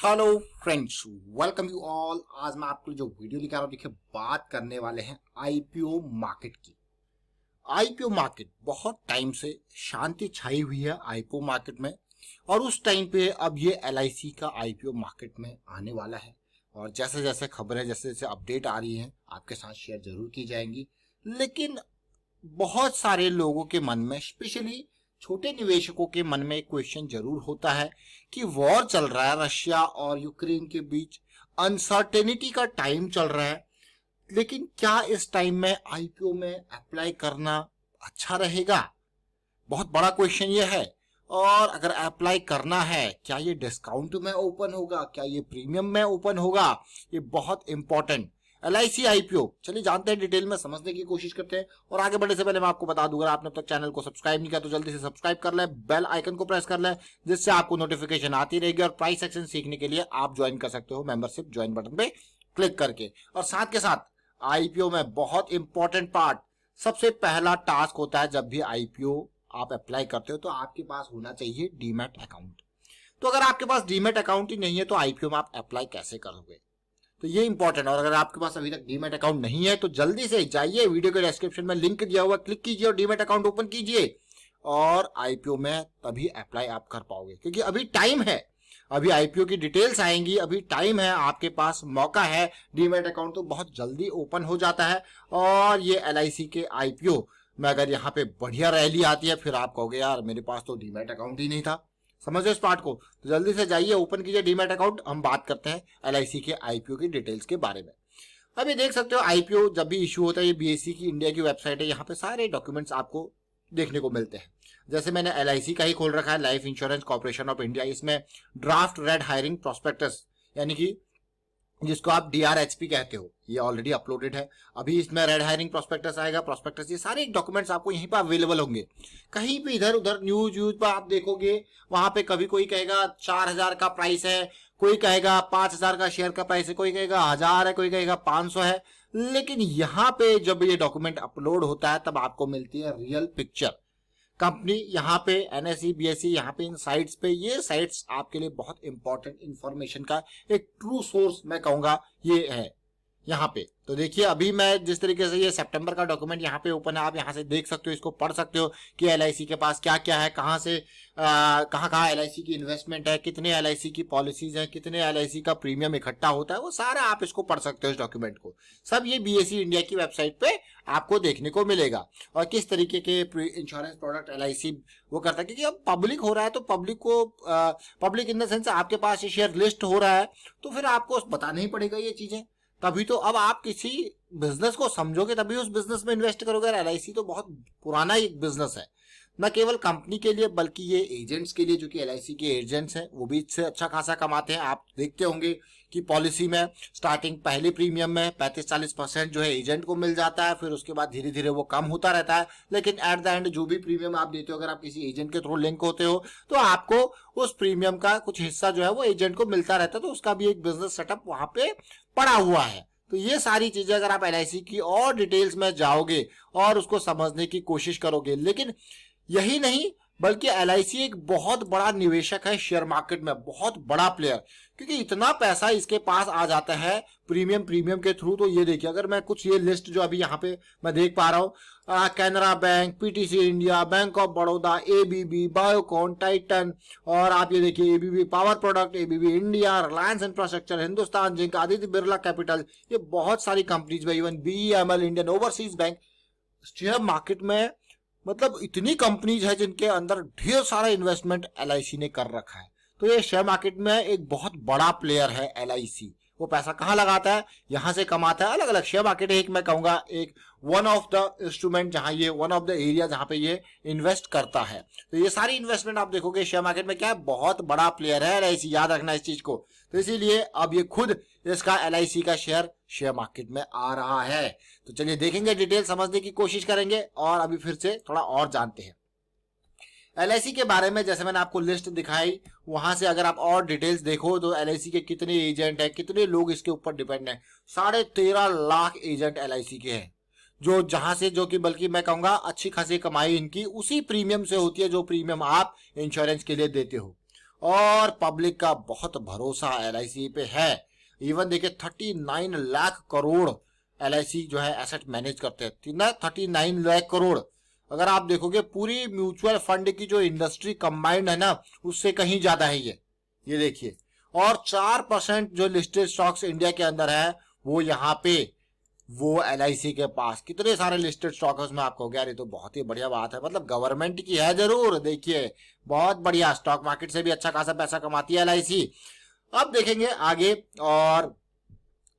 Hello friends, welcome you all. आज मैं आपको जो वीडियो लेकर आ रहा हूं, देखिए बात करने वाले हैं आईपीओ मार्केट की। आईपीओ मार्केट बहुत टाइम से शांति छाई हुई है आईपीओ मार्केट में, और उस टाइम पे अब ये एलआईसी का आईपीओ मार्केट में आने वाला है। और जैसे जैसे खबरें, जैसे जैसे अपडेट आ रही हैं, आपके साथ शेयर जरूर की जाएंगी। लेकिन बहुत सारे लोगों के मन में, स्पेशली छोटे निवेशकों के मन में एक क्वेश्चन जरूर होता है कि वॉर चल रहा है रशिया और यूक्रेन के बीच, अनसर्टेनिटी का टाइम चल रहा है, लेकिन क्या इस टाइम में आईपीओ में अप्लाई करना अच्छा रहेगा? बहुत बड़ा क्वेश्चन ये है। और अगर अप्लाई करना है, क्या ये डिस्काउंट में ओपन होगा, क्या ये प्रीमियम में ओपन होगा? ये बहुत इंपॉर्टेंट एलआईसी आईपीओ। चलिए जानते हैं, डिटेल में समझने की कोशिश करते हैं। और आगे बढ़ने से पहले मैं आपको बता दूं, अगर आपने अब तक चैनल को सब्सक्राइब नहीं किया तो जल्दी से सब्सक्राइब कर ले, बेल आइकन को प्रेस कर ले, जिससे आपको नोटिफिकेशन आती रहेगी। और प्राइस एक्शन सीखने के लिए आप ज्वाइन कर सकते हो मेंबरशिप ज्वाइन बटन पे क्लिक करके। और साथ के साथ आईपीओ में बहुत इंपॉर्टेंट पार्ट, सबसे पहला टास्क होता है जब भी आईपीओ आप अप्लाई करते हो तो आपके पास होना चाहिए डीमैट अकाउंट। तो अगर आपके पास डीमैट अकाउंट ही नहीं है तो आईपीओ में आप अप्लाई कैसे करोगे? तो ये इंपॉर्टेंट। और अगर आपके पास अभी तक डीमैट अकाउंट नहीं है तो जल्दी से जाइए, वीडियो के डिस्क्रिप्शन में लिंक दिया हुआ, क्लिक कीजिए और डीमैट अकाउंट ओपन कीजिए। और आईपीओ में तभी अप्लाई आप कर पाओगे, क्योंकि अभी टाइम है। अभी आईपीओ की डिटेल्स आएंगी, अभी टाइम है, आपके पास मौका है। डीमैट अकाउंट तो बहुत जल्दी ओपन हो जाता है। और ये एलआईसी के आईपीओ में अगर यहाँ पे बढ़िया रैली आती है, फिर आप कहोगे यार मेरे पास तो डीमैट अकाउंट ही नहीं था। समझो इस पार्ट को। तो जल्दी से जाइए, ओपन कीजिए डीमैट अकाउंट। हम बात करते हैं एलआईसी के आईपीओ की डिटेल्स के बारे में। अब ये देख सकते हो, आईपीओ जब भी इशू होता है, ये बीएसई की इंडिया की वेबसाइट है, यहाँ पे सारे डॉक्यूमेंट्स आपको देखने को मिलते हैं। जैसे मैंने एलआईसी का ही खोल रखा है, life insurance corporation of India. इसमें ड्राफ्ट रेड हायरिंग प्रोस्पेक्टस, यानी कि जिसको आप डीआरएचपी कहते हो, ये ऑलरेडी अपलोडेड है। अभी इसमें रेड हायरिंग प्रोस्पेक्टस आएगा, प्रोस्पेक्टस, ये सारे डॉक्यूमेंट्स आपको यहीं पर अवेलेबल होंगे। कहीं भी इधर उधर न्यूज पर आप देखोगे, वहां पे कभी कोई कहेगा 4,000 का प्राइस है, कोई कहेगा 5,000 का शेयर का प्राइस है, कोई कहेगा 1,000 है, कोई कहेगा 500 है। लेकिन यहाँ पे जब ये डॉक्यूमेंट अपलोड होता है तब आपको मिलती है रियल पिक्चर। कंपनी यहाँ पे एनएसई बीएसई, यहाँ पे इन साइट्स पे, ये साइट्स आपके लिए बहुत इंपॉर्टेंट इंफॉर्मेशन का एक ट्रू सोर्स मैं कहूंगा ये है यहाँ पे। तो देखिए, अभी मैं जिस तरीके से ये सितंबर का डॉक्यूमेंट यहाँ पे ओपन है, आप यहाँ से देख सकते हो, इसको पढ़ सकते हो कि एलआईसी के पास क्या क्या है, कहाँ से कहाँ कहाँ एलआईसी की इन्वेस्टमेंट है, कितने एलआईसी की पॉलिसीज हैं, कितने एलआईसी का प्रीमियम इकट्ठा होता है, वो सारा आप इसको पढ़ सकते हो इस डॉक्यूमेंट को। सब ये बीएसई इंडिया की वेबसाइट पे आपको देखने को मिलेगा। और किस तरीके के इंश्योरेंस प्रोडक्ट एलआईसी वो करता है, क्योंकि अब पब्लिक हो रहा है, तो पब्लिक को पब्लिक इन द सेंस आपके पास ये शेयर लिस्ट हो रहा है, तो फिर आपको बताना ही पड़ेगा ये चीजें। तभी तो अब आप किसी बिजनेस को समझोगे, तभी उस बिजनेस में इन्वेस्ट करोगे। एलआईसी तो बहुत पुराना एक बिजनेस है, न केवल कंपनी के लिए बल्कि ये एजेंट्स के लिए, जो कि एलआईसी के एजेंट्स हैं वो भी इससे अच्छा खासा कमाते हैं। आप देखते होंगे कि पॉलिसी में स्टार्टिंग पहले प्रीमियम में 35-40% जो है एजेंट को मिल जाता है, फिर उसके बाद धीरे धीरे वो कम होता रहता है। लेकिन एट द एंड जो भी प्रीमियम आप देते हो, अगर आप किसी एजेंट के थ्रू लिंक होते हो तो आपको उस प्रीमियम का कुछ हिस्सा जो है वो एजेंट को मिलता रहता है। तो उसका भी एक बिजनेस सेटअप वहां पे पड़ा हुआ है। तो ये सारी चीजें अगर आप एलआईसी की और डिटेल्स में जाओगे और उसको समझने की कोशिश करोगे, लेकिन यही नहीं बल्कि एलआईसी एक बहुत बड़ा निवेशक है शेयर मार्केट में, बहुत बड़ा प्लेयर, क्योंकि इतना पैसा इसके पास आ जाता है प्रीमियम के थ्रू। तो ये देखिए, अगर मैं कुछ ये लिस्ट जो अभी यहाँ पे मैं देख पा रहा हूँ, Canara bank, PTC India, bank of Baroda, ABB, Biocon, Titan, और आप ये देखिए ABB power product, ABB India, Reliance infrastructure, Hindustan zinc, Aditya Birla capital, ये बहुत सारी कंपनीज में, even BEML, Indian overseas bank. Share market में मतलब इतनी कंपनीज है जिनके अंदर ढेर सारा इन्वेस्टमेंट एलआईसी ने कर रखा है। तो ये शेयर मार्केट में एक बहुत बड़ा प्लेयर है एलआईसी। वो पैसा कहाँ लगाता है, यहां से कमाता है। अलग अलग शेयर मार्केट है, एक मैं कहूंगा एक वन ऑफ द इंस्ट्रूमेंट जहां ये, वन ऑफ द एरिया जहां पे ये इन्वेस्ट करता है। तो ये सारी इन्वेस्टमेंट आप देखोगे शेयर मार्केट में क्या है, बहुत बड़ा प्लेयर है एलआईसी, याद रखना इस चीज को। तो इसीलिए अब ये खुद इसका एलआईसी का शेयर मार्केट में आ रहा है। तो चलिए देखेंगे, डिटेल समझने की कोशिश करेंगे और अभी फिर से थोड़ा और जानते हैं एलआईसी के बारे में। जैसे मैंने आपको लिस्ट दिखाई, वहां से अगर आप और डिटेल्स देखो तो एलआईसी के कितने एजेंट है, कितने लोग इसके ऊपर डिपेंड है। 13.5 लाख एजेंट एलआईसी के हैं, जो जहां से, जो कि बल्कि मैं कहूंगा अच्छी खासी कमाई इनकी उसी प्रीमियम से होती है जो प्रीमियम आप इंश्योरेंस के लिए देते हो। और पब्लिक का बहुत भरोसा LIC पे है। इवन देखिए 39 लाख करोड़ LIC जो है एसेट मैनेज करते हैं ना, 39 लाख करोड़। अगर आप देखोगे पूरी म्यूचुअल फंड की जो इंडस्ट्री कंबाइंड है ना, उससे कहीं ज्यादा है ये देखिए। और 4% जो लिस्टेड स्टॉक्स इंडिया के अंदर है वो यहाँ पे वो LIC के पास। कितने सारे लिस्टेड स्टॉक है उसमें आपको, यार ये तो बहुत ही बढ़िया बात है। मतलब गवर्नमेंट की है जरूर, देखिए बहुत बढ़िया, स्टॉक मार्केट से भी अच्छा खासा पैसा कमाती है LIC। अब देखेंगे आगे। और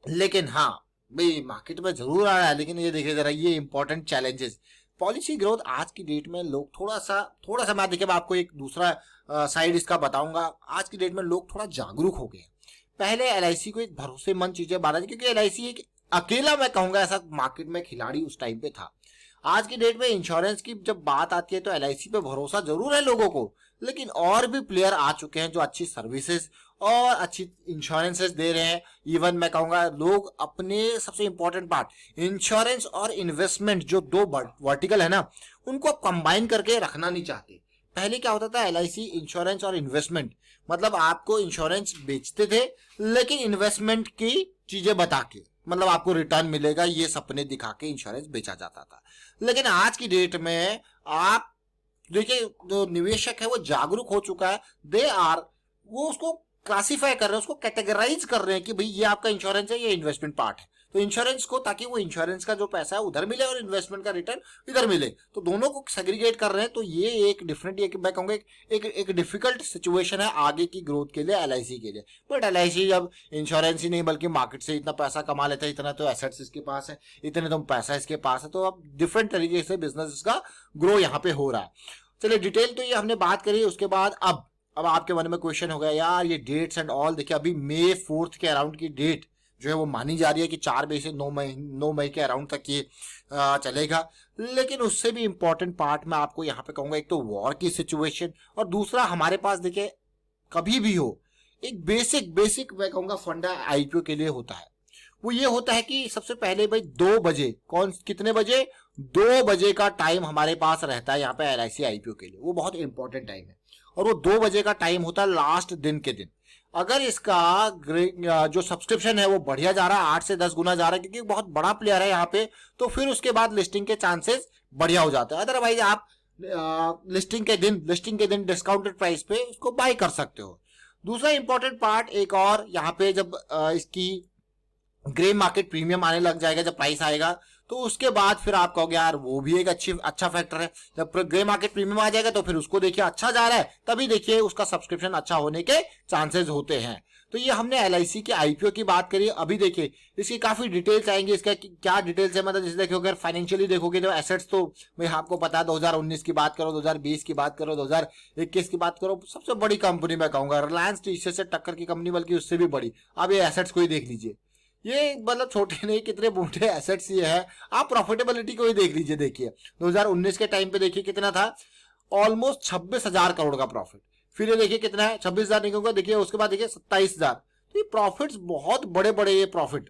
लेकिन हाँ भाई मार्केट में जरूर आ रहा है, लेकिन ये देखिए जरा ये इंपॉर्टेंट चैलेंजेस। पॉलिसी ग्रोथ आज की डेट में लोग थोड़ा सा मैं देखिए आपको एक दूसरा साइड इसका बताऊंगा। आज की डेट में लोग थोड़ा जागरूक हो गए। पहले LIC को एक भरोसेमंद चीजें बांधा, क्योंकि LIC एक अकेला मैं कहूंगा ऐसा मार्केट में खिलाड़ी उस टाइम पे था। आज की डेट में इंश्योरेंस की जब बात आती है तो LIC पे भरोसा जरूर है लोगों को, लेकिन और भी प्लेयर आ चुके हैं जो अच्छी सर्विसेज और अच्छी इंश्योरेंसेस दे रहे हैं। इवन मैं कहूंगा लोग अपने सबसे इंपॉर्टेंट पार्ट इंश्योरेंस और इन्वेस्टमेंट जो दो वर्टिकल है ना, उनको अब कंबाइन करके रखना नहीं चाहते। पहले क्या होता था, LIC इंश्योरेंस और इन्वेस्टमेंट, मतलब आपको इंश्योरेंस बेचते थे लेकिन इन्वेस्टमेंट की चीजें बता के, मतलब आपको रिटर्न मिलेगा ये सपने दिखा के इंश्योरेंस बेचा जाता था। लेकिन आज की डेट में आप देखिए जो निवेशक है वो जागरूक हो चुका है। वो उसको क्लासिफाई कर रहे हैं, उसको कैटेगराइज कर रहे हैं कि भाई ये आपका इंश्योरेंस है, ये इन्वेस्टमेंट पार्ट है। तो इंश्योरेंस को, ताकि वो इंश्योरेंस का जो पैसा है उधर मिले और इन्वेस्टमेंट का रिटर्न इधर मिले, तो दोनों को सेग्रीगेट कर रहे हैं। तो ये एक डिफरेंट, मैं कहूंगा एक डिफिकल्ट सिचुएशन है आगे की ग्रोथ के लिए LIC के लिए। बट LIC जब इंश्योरेंस ही नहीं बल्कि मार्केट से इतना पैसा कमा लेता है, इतना तो एसेट्स इसके पास है, इतने तो पैसा इसके पास है, तो अब डिफरेंट तरीके से बिजनेस इसका ग्रो यहाँ पे हो रहा है। चलिए डिटेल तो ये हमने बात करी। उसके बाद अब आपके मन में क्वेश्चन हो गया यार ये डेट्स एंड ऑल। देखिए अभी May 4 के अराउंड की डेट जो है वो मानी जा रही है कि 4 मई से 9 मई के अराउंड तक ये चलेगा। लेकिन उससे भी इंपॉर्टेंट पार्ट मैं आपको यहाँ पे कहूंगा, एक तो वॉर की सिचुएशन, और दूसरा हमारे पास देखिए कभी भी हो एक बेसिक मैं कहूंगा फंडा IPO के लिए होता है। वो ये होता है कि सबसे पहले भाई 2 बजे, कितने बजे, 2 बजे का टाइम हमारे पास रहता है यहाँ पे LIC IPO के लिए। वो बहुत इंपॉर्टेंट टाइम है और वो 2 बजे का टाइम होता है लास्ट दिन के दिन। अगर इसका जो सब्सक्रिप्शन है वो बढ़िया जा रहा है, 8 से 10 गुना जा रहा है, क्योंकि बहुत बड़ा प्लेयर है यहाँ पे, तो फिर उसके बाद लिस्टिंग के चांसेस बढ़िया हो जाते हैं। अदरवाइज आप लिस्टिंग के दिन डिस्काउंटेड प्राइस पे उसको बाय कर सकते हो। दूसरा इंपॉर्टेंट पार्ट एक और यहाँ पे, जब इसकी ग्रे मार्केट प्रीमियम आने लग जाएगा, जब प्राइस आएगा तो उसके बाद फिर आप कहोगे यार वो भी एक अच्छा फैक्टर है। जब ग्रे मार्केट प्रीमियम आ जाएगा तो फिर उसको देखिए अच्छा जा रहा है, तभी देखिए उसका सब्सक्रिप्शन अच्छा होने के चांसेस होते हैं। तो ये हमने LIC के IPO की बात करी। अभी देखिए इसकी काफी डिटेल्स आएंगे, इसका क्या डिटेल्स है, मतलब जैसे देखोगे फाइनेंशियली देखोगे तो एसेट्स तो भाई आपको पता है 2019 की बात करो, 2020 की बात करो, 2021 की बात करो, सबसे बड़ी कंपनी मैं कहूंगा रिलायंस TCS से टक्कर की कंपनी, बल्कि उससे भी बड़ी। अब ये एसेट्स को ही देख लीजिए, ये मतलब छोटे नहीं कितने बूढ़े एसेट्स ये है। आप प्रॉफिटेबिलिटी को ही देख लीजिए। देखिए 2019 के टाइम पे देखिए कितना था, ऑलमोस्ट 26,000 करोड़ का प्रॉफिट। फिर ये देखिए कितना है, 26,000 नहीं कहूंगा, देखिए उसके बाद देखिए 27,000। तो ये प्रॉफिट्स बहुत बड़े बड़े ये प्रॉफिट,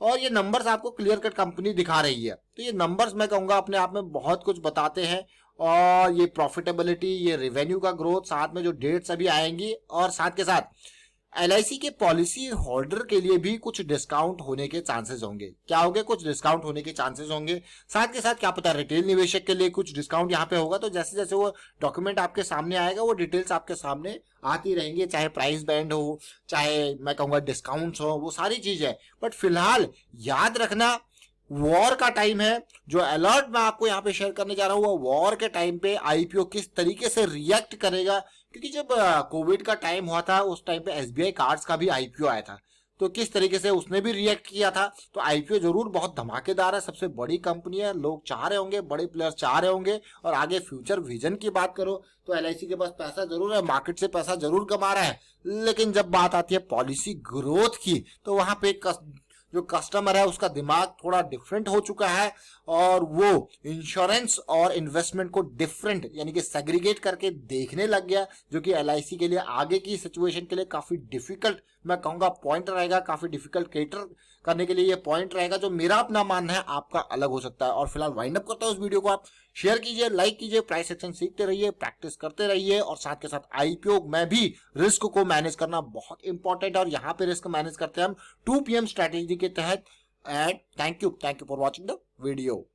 और ये नंबर्स आपको क्लियर कट कंपनी दिखा रही है। तो ये नंबर्स मैं कहूंगा अपने आप में बहुत कुछ बताते हैं। और ये प्रॉफिटेबिलिटी, ये रेवेन्यू का ग्रोथ, साथ में जो डेट्स अभी आएंगी, और साथ के साथ LIC के पॉलिसी होल्डर के लिए भी कुछ डिस्काउंट होने के चांसेस होंगे। क्या होंगे, कुछ डिस्काउंट होने के चांसेस होंगे। साथ के साथ क्या पता रिटेल निवेशक के लिए कुछ डिस्काउंट यहाँ पे होगा। तो जैसे जैसे वो डॉक्यूमेंट आपके सामने आएगा वो डिटेल्स आपके सामने आती रहेंगी, चाहे प्राइस बैंड हो, चाहे मैं कहूंगा डिस्काउंट्स हो, वो सारी चीज है। बट फिलहाल याद रखना वॉर का टाइम है। जो अलर्ट मैं आपको यहाँ पे शेयर करने जा रहा हूँ वो वॉर के टाइम पे IPO किस तरीके से रिएक्ट करेगा, क्योंकि जब कोविड का टाइम हुआ था उस टाइम पे SBI कार्ड्स का भी IPO आया था, तो किस तरीके से उसने भी रिएक्ट किया था। तो IPO जरूर बहुत धमाकेदार है, सबसे बड़ी कंपनी है, लोग चाह रहे होंगे, बड़े प्लेयर चाह रहे होंगे। और आगे फ्यूचर विजन की बात करो तो LIC के पास पैसा जरूर है, मार्केट से पैसा जरूर कमा रहा है, लेकिन जब बात आती है पॉलिसी ग्रोथ की तो वहां पे जो कस्टमर है उसका दिमाग थोड़ा डिफरेंट हो चुका है, और वो इंश्योरेंस और इन्वेस्टमेंट को डिफरेंट यानी कि सेग्रीगेट करके देखने लग गया, जो कि LIC के लिए आगे की सिचुएशन के लिए काफी डिफिकल्ट मैं कहूंगा पॉइंट रहेगा, काफी डिफिकल्ट कैटर करने के लिए ये पॉइंट रहेगा। जो मेरा अपना मानना है आपका अलग हो सकता है। और फिलहाल वाइंड अप करता हूं इस वीडियो को। आप शेयर कीजिए, लाइक कीजिए, प्राइस एक्शन सीखते रहिए, प्रैक्टिस करते रहिए और साथ के साथ आईपीओ में भी रिस्क को मैनेज करना बहुत इंपॉर्टेंट है। और यहाँ पे रिस्क मैनेज करते हैं हम 2 PM स्ट्रेटेजी के तहत। And thank you for watching the video.